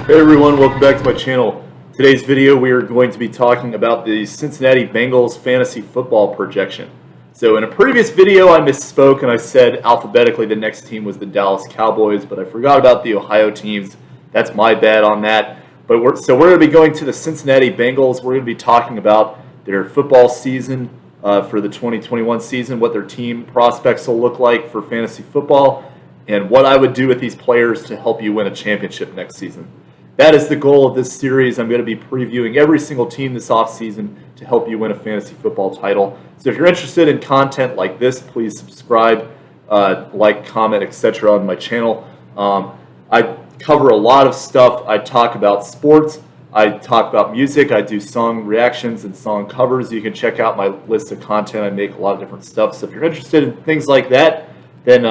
Hey everyone, welcome back to my channel. Today's video we are going to be talking about the Cincinnati Bengals fantasy football projection. So in a previous video I misspoke and I said alphabetically the next team was the Dallas Cowboys, but I forgot about the Ohio teams. That's my bad on that. But we're going to be going to the Cincinnati Bengals. We're going to be talking about their football season for the 2021 season, what their team prospects will look like for fantasy football, and what I would do with these players to help you win a championship next season. That is the goal of this series. I'm going to be previewing every single team this offseason to help you win a fantasy football title. So if you're interested in content like this, please subscribe, like, comment, etc. on my channel. I cover a lot of stuff. I talk about sports. I talk about music. I do song reactions and song covers. You can check out my list of content. I make a lot of different stuff. So if you're interested in things like that, then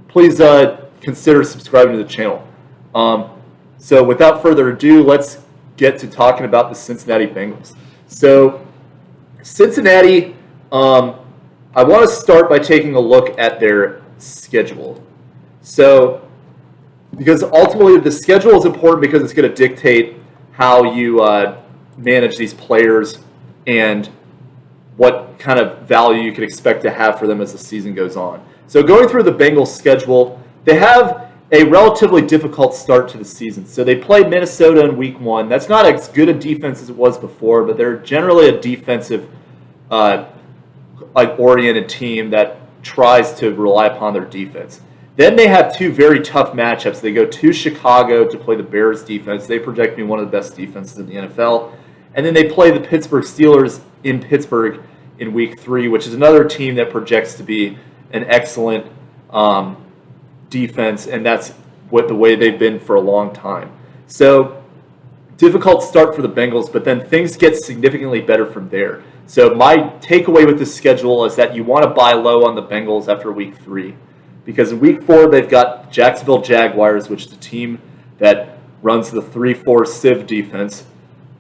please consider subscribing to the channel. So without further ado, let's get to talking about the Cincinnati Bengals. So Cincinnati, I want to start by taking a look at their schedule. So because ultimately the schedule is important because it's going to dictate how you manage these players and what kind of value you can expect to have for them as the season goes on. So going through the Bengals schedule, they have a relatively difficult start to the season. So they play Minnesota in week 1. That's not as good a defense as it was before, but they're generally a defensive oriented team that tries to rely upon their defense. Then they have two very tough matchups. They go to Chicago to play the Bears defense. They project to be one of the best defenses in the NFL. And then they play the Pittsburgh Steelers in Pittsburgh in week 3, which is another team that projects to be an excellent defense, and that's the way they've been for a long time. So difficult start for the Bengals, but then things get significantly better from there. So my takeaway with this schedule is that you want to buy low on the Bengals after week 3, because in week 4 they've got Jacksonville Jaguars, which is a team that runs the 3-4 sieve defense,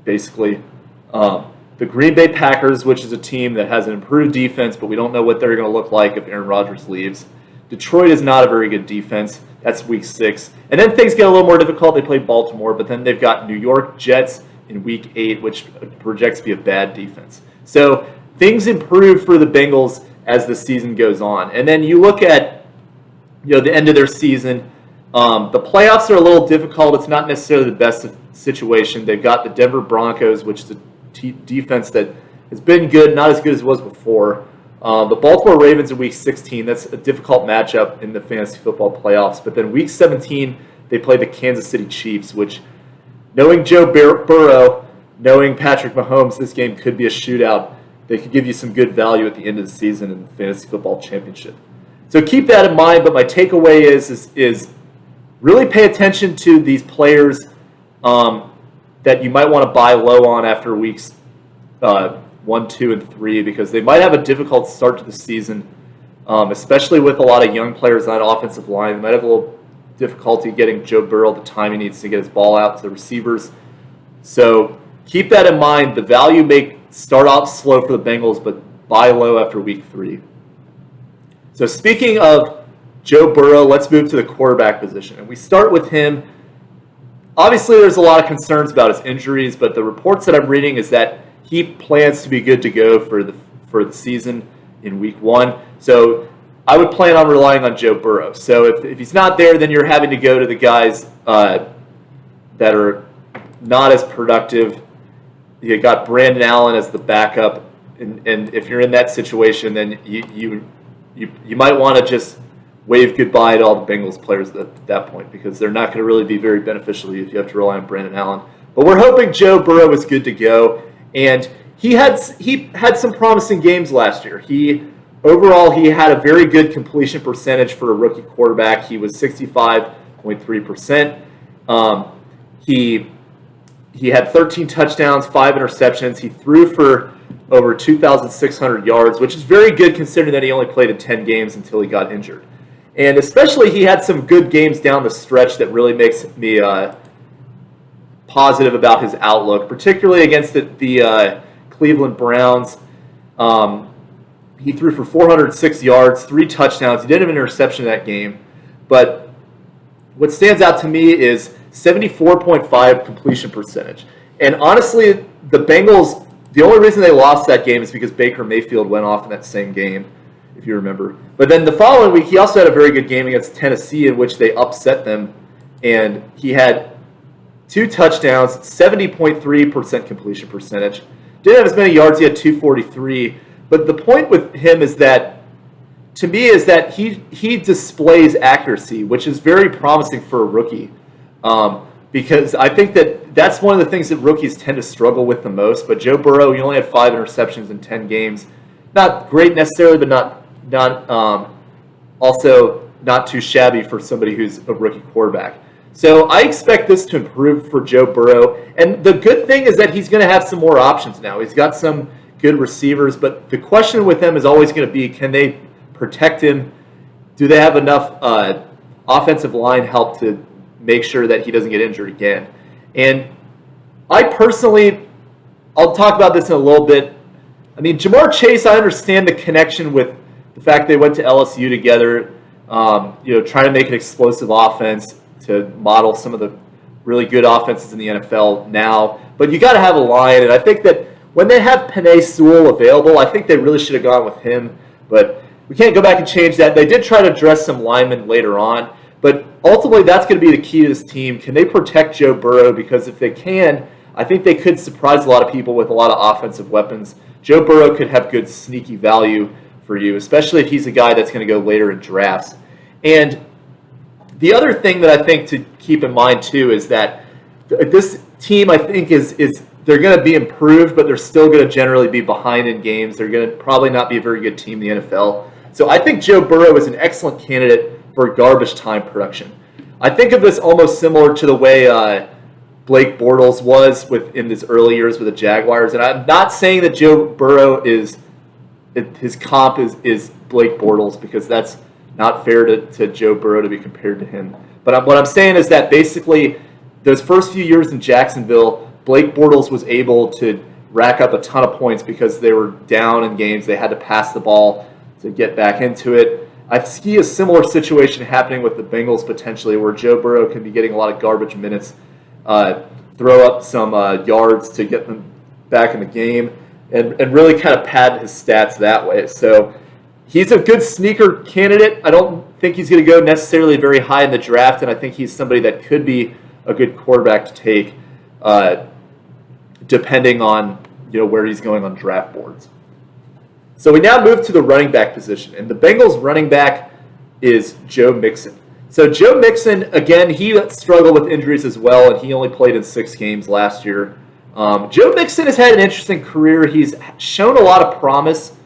basically. The Green Bay Packers, which is a team that has an improved defense, but we don't know what they're going to look like if Aaron Rodgers leaves. Detroit is not a very good defense. That's week 6. And then things get a little more difficult. They play Baltimore, but then they've got New York Jets in week 8, which projects to be a bad defense. So things improve for the Bengals as the season goes on. And then you look at the end of their season. The playoffs are a little difficult. It's not necessarily the best situation. They've got the Denver Broncos, which is a defense that has been good, not as good as it was before. The Baltimore Ravens in week 16, that's a difficult matchup in the fantasy football playoffs. But then week 17, they play the Kansas City Chiefs, which, knowing Joe Burrow, knowing Patrick Mahomes, this game could be a shootout. They could give you some good value at the end of the season in the fantasy football championship. So keep that in mind, but my takeaway is really pay attention to these players that you might want to buy low on after weeks 1, 2, and 3, because they might have a difficult start to the season, especially with a lot of young players on offensive line. They might have a little difficulty getting Joe Burrow the time he needs to get his ball out to the receivers. So keep that in mind. The value may start off slow for the Bengals, but buy low after week 3. So speaking of Joe Burrow, let's move to the quarterback position. And we start with him. Obviously, there's a lot of concerns about his injuries, but the reports that I'm reading is that he plans to be good to go for the season in week 1. So I would plan on relying on Joe Burrow. So if he's not there, then you're having to go to the guys that are not as productive. You got Brandon Allen as the backup, and if you're in that situation, then you might want to just wave goodbye to all the Bengals players at that point, because they're not going to really be very beneficial to you if you have to rely on Brandon Allen. But we're hoping Joe Burrow is good to go. And he had some promising games last year. Overall he had a very good completion percentage for a rookie quarterback. He was 65.3%. He had 13 touchdowns, 5 interceptions. He threw for over 2,600 yards, which is very good considering that he only played in 10 games until he got injured. And especially he had some good games down the stretch that really makes me positive about his outlook, particularly against the Cleveland Browns. He threw for 406 yards, 3 touchdowns. He didn't have an interception in that game. But what stands out to me is 74.5 completion percentage. And honestly, the Bengals, the only reason they lost that game is because Baker Mayfield went off in that same game, if you remember. But then the following week, he also had a very good game against Tennessee in which they upset them. And he had 2 touchdowns, 70.3% completion percentage. Didn't have as many yards, he had 243. But the point with him is that, to me, is that he displays accuracy, which is very promising for a rookie. Because I think that's one of the things that rookies tend to struggle with the most. But Joe Burrow, he only had 5 interceptions in 10 games. Not great necessarily, but not also not too shabby for somebody who's a rookie quarterback. So I expect this to improve for Joe Burrow. And the good thing is that he's going to have some more options now. He's got some good receivers, but the question with him is always going to be, can they protect him? Do they have enough offensive line help to make sure that he doesn't get injured again? And I personally, I'll talk about this in a little bit. I mean, JaMarr Chase, I understand the connection with the fact they went to LSU together, trying to make an explosive offense to model some of the really good offenses in the NFL now. But you got to have a line, and I think that when they have Penei Sewell available, I think they really should have gone with him. But we can't go back and change that. They did try to dress some linemen later on, but ultimately that's going to be the key to this team. Can they protect Joe Burrow? Because if they can, I think they could surprise a lot of people with a lot of offensive weapons. Joe Burrow could have good sneaky value for you, especially if he's a guy that's going to go later in drafts. And the other thing that I think to keep in mind too is that this team, I think, is they're going to be improved, but they're still going to generally be behind in games. They're going to probably not be a very good team in the NFL. So I think Joe Burrow is an excellent candidate for garbage time production. I think of this almost similar to the way Blake Bortles was in his early years with the Jaguars. And I'm not saying that Joe Burrow his comp is Blake Bortles, because that's not fair to Joe Burrow to be compared to him. But what I'm saying is that basically those first few years in Jacksonville, Blake Bortles was able to rack up a ton of points because they were down in games. They had to pass the ball to get back into it. I see a similar situation happening with the Bengals potentially, where Joe Burrow can be getting a lot of garbage minutes, throw up some yards to get them back in the game, and really kind of pad his stats that way. So he's a good sneaker candidate. I don't think he's going to go necessarily very high in the draft, and I think he's somebody that could be a good quarterback to take, depending on where he's going on draft boards. So we now move to the running back position, and the Bengals running back is Joe Mixon. So Joe Mixon, again, he struggled with injuries as well, and he only played in 6 games last year. Joe Mixon has had an interesting career. He's shown a lot of promise,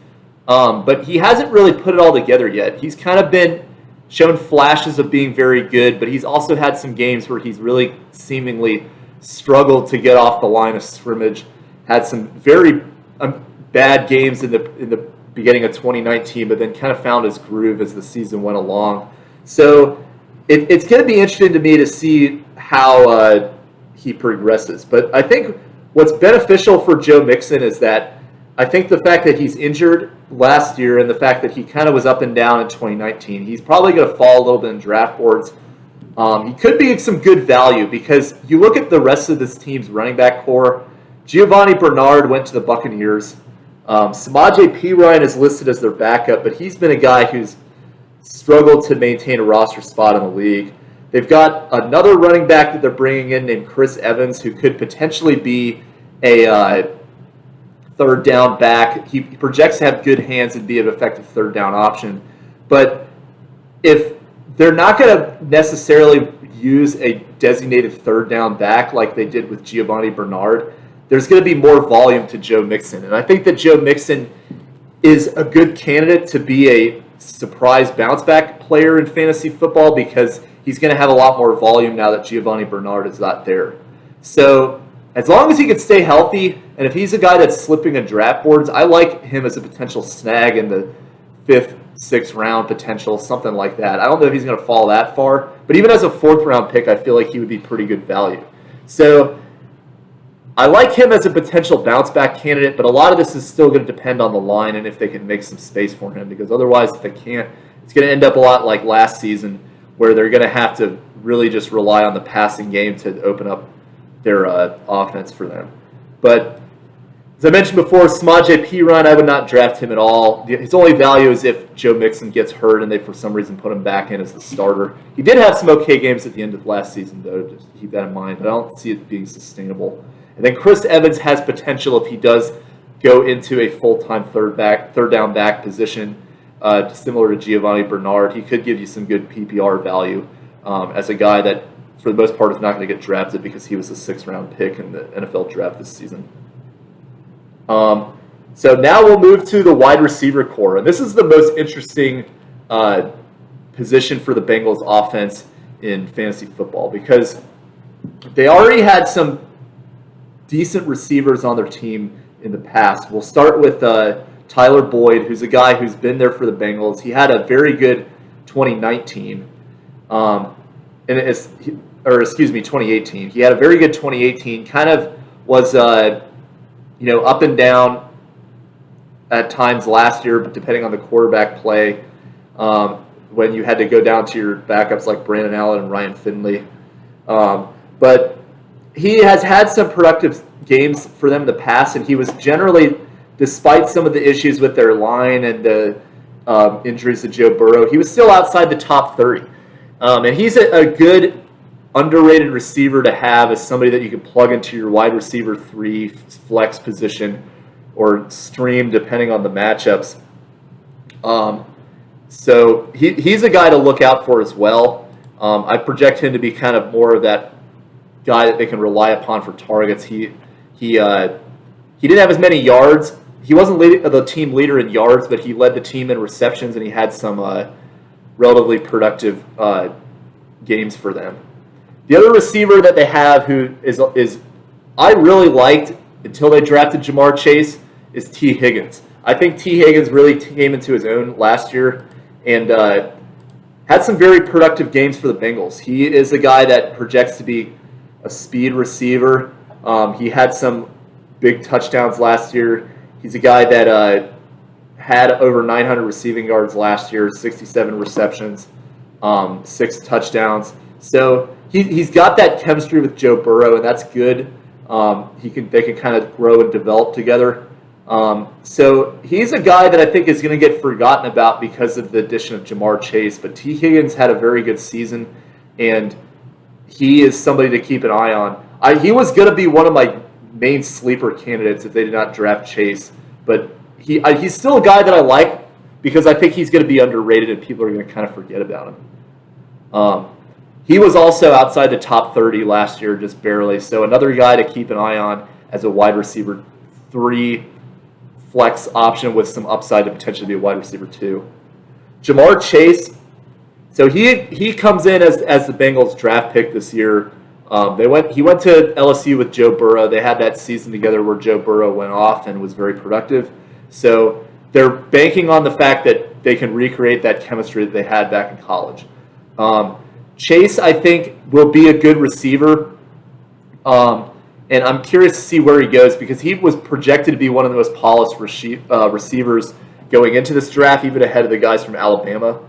but he hasn't really put it all together yet. He's kind of been shown flashes of being very good, but he's also had some games where he's really seemingly struggled to get off the line of scrimmage. Had some very bad games in the beginning of 2019, but then kind of found his groove as the season went along. So it's going to be interesting to me to see how he progresses. But I think what's beneficial for Joe Mixon is that I think the fact that he's injured last year and the fact that he kind of was up and down in 2019, he's probably going to fall a little bit in draft boards. He could be some good value, because you look at the rest of this team's running back core. Giovanni Bernard went to the Buccaneers. Samaje Perine is listed as their backup, but he's been a guy who's struggled to maintain a roster spot in the league. They've got another running back that they're bringing in named Chris Evans, who could potentially be a third down back. He projects to have good hands and be an effective third down option. But if they're not going to necessarily use a designated third down back like they did with Giovanni Bernard, there's going to be more volume to Joe Mixon. And I think that Joe Mixon is a good candidate to be a surprise bounce back player in fantasy football, because he's going to have a lot more volume now that Giovanni Bernard is not there. So as long as he can stay healthy, and if he's a guy that's slipping in draft boards, I like him as a potential snag in the 5th, 6th round potential, something like that. I don't know if he's going to fall that far, but even as a 4th round pick, I feel like he would be pretty good value. So I like him as a potential bounce back candidate, but a lot of this is still going to depend on the line and if they can make some space for him, because otherwise, if they can't, it's going to end up a lot like last season, where they're going to have to really just rely on the passing game to open up their offense for them. But as I mentioned before, Samaje Perine, I would not draft him at all. His only value is if Joe Mixon gets hurt and they for some reason put him back in as the starter. He did have some okay games at the end of last season, though, just keep that in mind, but I don't see it being sustainable. And then Chris Evans has potential if he does go into a full-time third down back position, similar to Giovanni Bernard. He could give you some good PPR value as a guy that, for the most part, is not going to get drafted because he was a 6th-round pick in the NFL draft this season. So now we'll move to the wide receiver core, and this is the most interesting position for the Bengals offense in fantasy football because they already had some decent receivers on their team in the past. We'll start with Tyler Boyd, who's a guy who's been there for the Bengals. He had a very good 2019, 2018. He had a very good 2018. Kind of was up and down at times last year, but depending on the quarterback play, when you had to go down to your backups like Brandon Allen and Ryan Finley. But he has had some productive games for them in the past, and he was generally, despite some of the issues with their line and the injuries to Joe Burrow, he was still outside the top 30. And he's a good, underrated receiver to have as somebody that you can plug into your wide receiver 3 flex position or stream depending on the matchups. So he's a guy to look out for as well. I project him to be kind of more of that guy that they can rely upon for targets. He didn't have as many yards. He wasn't the team leader in yards, but he led the team in receptions, and he had some relatively productive games for them. The other receiver that they have who is I really liked until they drafted JaMarr Chase is T. Higgins. I think T. Higgins really came into his own last year and had some very productive games for the Bengals. He is a guy that projects to be a speed receiver. He had some big touchdowns last year. He's a guy that had over 900 receiving yards last year, 67 receptions, 6 touchdowns. So he's got that chemistry with Joe Burrow, and that's good. They can kind of grow and develop together. So he's a guy that I think is going to get forgotten about because of the addition of JaMarr Chase. But T. Higgins had a very good season, and he is somebody to keep an eye on. He was going to be one of my main sleeper candidates if they did not draft Chase, but he's still a guy that I like because I think he's going to be underrated and people are going to kind of forget about him. He was also outside the top 30 last year, just barely, so another guy to keep an eye on as a wide receiver 3 flex option with some upside to potentially be a wide receiver 2. JaMarr Chase, so he comes in as the Bengals draft pick this year. He went to LSU with Joe Burrow. They had that season together where Joe Burrow went off and was very productive. So they're banking on the fact that they can recreate that chemistry that they had back in college. Chase, I think, will be a good receiver. And I'm curious to see where he goes because he was projected to be one of the most polished receivers going into this draft, even ahead of the guys from Alabama.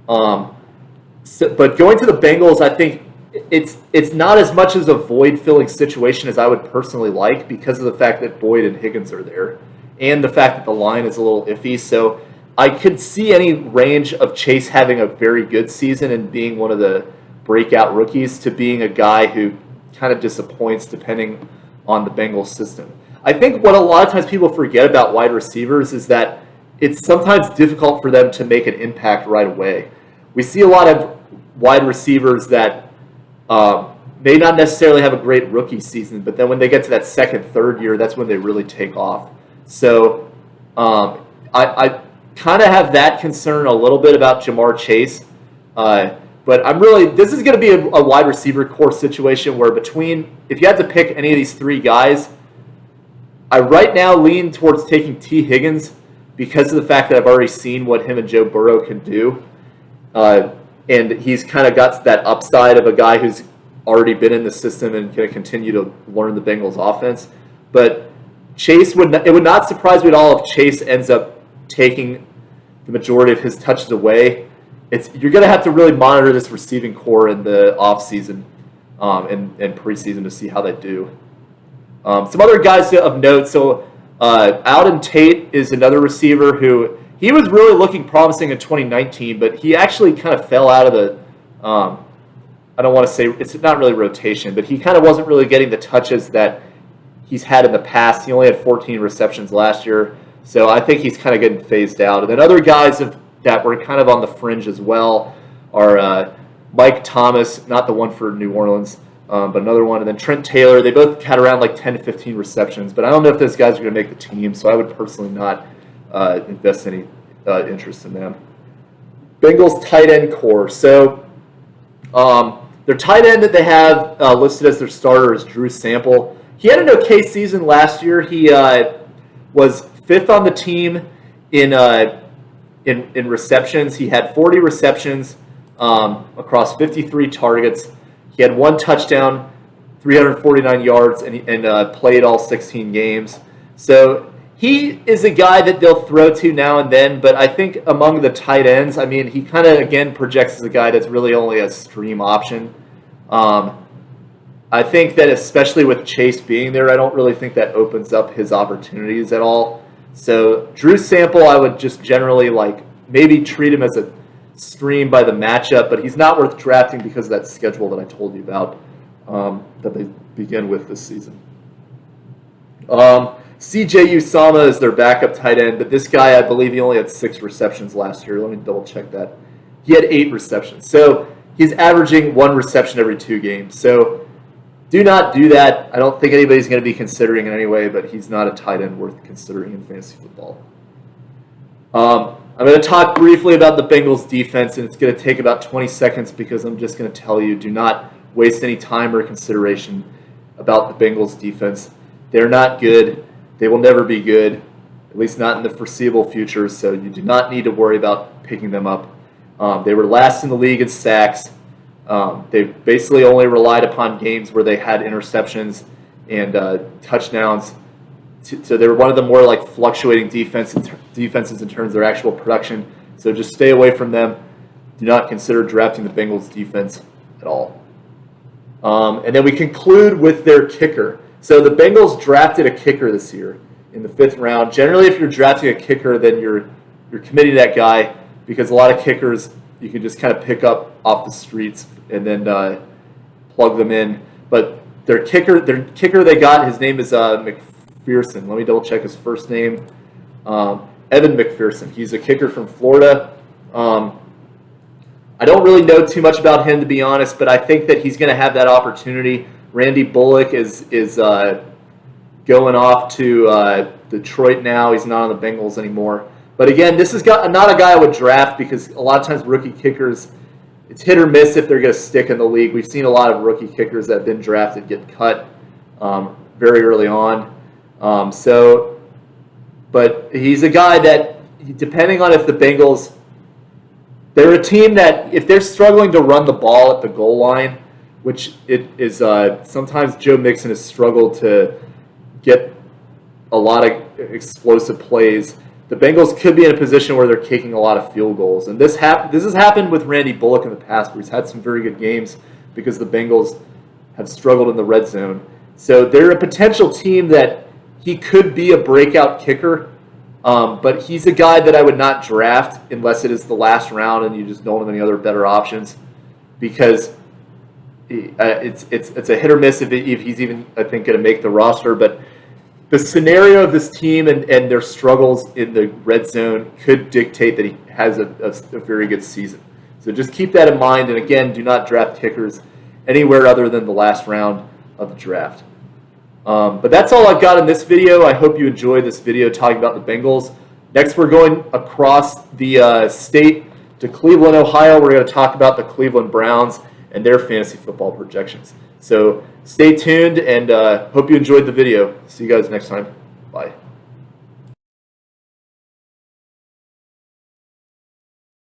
But going to the Bengals, I think it's not as much as a void-filling situation as I would personally like because of the fact that Boyd and Higgins are there and the fact that the line is a little iffy. So I could see any range of Chase having a very good season and being one of the breakout rookies to being a guy who kind of disappoints depending on the Bengals system. I think what a lot of times people forget about wide receivers is that it's sometimes difficult for them to make an impact right away. We see a lot of wide receivers that may not necessarily have a great rookie season, but then when they get to that second, third year, that's when they really take off. So I kind of have that concern a little bit about JaMarr Chase. But this is going to be a wide receiver core situation where if you had to pick any of these 3 guys, I right now lean towards taking T. Higgins because of the fact that I've already seen what him and Joe Burrow can do. And he's kind of got that upside of a guy who's already been in the system and going to continue to learn the Bengals offense. But Chase it would not surprise me at all if Chase ends up taking the majority of his touches away you're going to have to really monitor this receiving core in the offseason and preseason to see how they do. Some other guys of note. So Auden Tate is another receiver who he was really looking promising in 2019, but he actually kind of fell out of the I don't want to say it's not really rotation, but he kind of wasn't really getting the touches that he's had in the past. He only had 14 receptions last year, so I think he's kind of getting phased out. And then other guys that were kind of on the fringe as well are Mike Thomas, not the one for New Orleans, but another one, and then Trent Taylor. They both had around like 10 to 15 receptions, but I don't know if those guys are going to make the team, so I would personally not invest any interest in them. Bengals tight end core. So their tight end that they have listed as their starter is Drew Sample. He had an okay season last year. He was fifth on the team in receptions. He had 40 receptions across 53 targets. He had one touchdown, 349 yards, and played all 16 games. So he is a guy that they'll throw to now and then, but I think among the tight ends, I mean, he kind of, again, projects as a guy that's really only a stream option. I think that especially with Chase being there, I don't really think that opens up his opportunities at all. So Drew Sample, I would just generally maybe treat him as a stream by the matchup, but he's not worth drafting because of that schedule that I told you about that they begin with this season. CJ Uzomah is their backup tight end, but this guy, I believe he only had 6 receptions last year. Let me double check that. He had 8 receptions. So he's averaging 1 reception every 2 games. So do not do that. I don't think anybody's going to be considering in any way, but he's not a tight end worth considering in fantasy football. I'm going to talk briefly about the Bengals defense, and it's going to take about 20 seconds because I'm just going to tell you, do not waste any time or consideration about the Bengals defense. They're not good. They will never be good, at least not in the foreseeable future, so you do not need to worry about picking them up. They were last in the league in sacks. They basically only relied upon games where they had interceptions and touchdowns. So they were one of the more fluctuating defenses in terms of their actual production. So just stay away from them. Do not consider drafting the Bengals defense at all. And then we conclude with their kicker. So the Bengals drafted a kicker this year in the 5th round. Generally, if you're drafting a kicker, then you're committing to that guy because a lot of kickers you can just kind of pick up off the streets and then plug them in. But their kicker they got, his name is MacPherson. Let me double check his first name. Evan MacPherson. He's a kicker from Florida. I don't really know too much about him, to be honest, but I think that he's going to have that opportunity. Randy Bullock is going off to Detroit now. He's not on the Bengals anymore. But again, this is not a guy I would draft because a lot of times rookie kickers, it's hit or miss if they're going to stick in the league. We've seen a lot of rookie kickers that have been drafted get cut very early on. But he's a guy that, depending on if the Bengals, they're a team that if they're struggling to run the ball at the goal line, which it is sometimes Joe Mixon has struggled to get a lot of explosive plays. The Bengals could be in a position where they're kicking a lot of field goals. And this has happened with Randy Bullock in the past, where he's had some very good games because the Bengals have struggled in the red zone. So they're a potential team that he could be a breakout kicker, but he's a guy that I would not draft unless it is the last round and you just don't have any other better options because it's a hit or miss if he's even, I think, going to make the roster. But the scenario of this team and their struggles in the red zone could dictate that he has a very good season. So just keep that in mind. And again, do not draft kickers anywhere other than the last round of the draft. But that's all I've got in this video. I hope you enjoyed this video talking about the Bengals. Next, we're going across the state to Cleveland, Ohio. We're going to talk about the Cleveland Browns and their fantasy football projections. So stay tuned and hope you enjoyed the video. See you guys next time. Bye.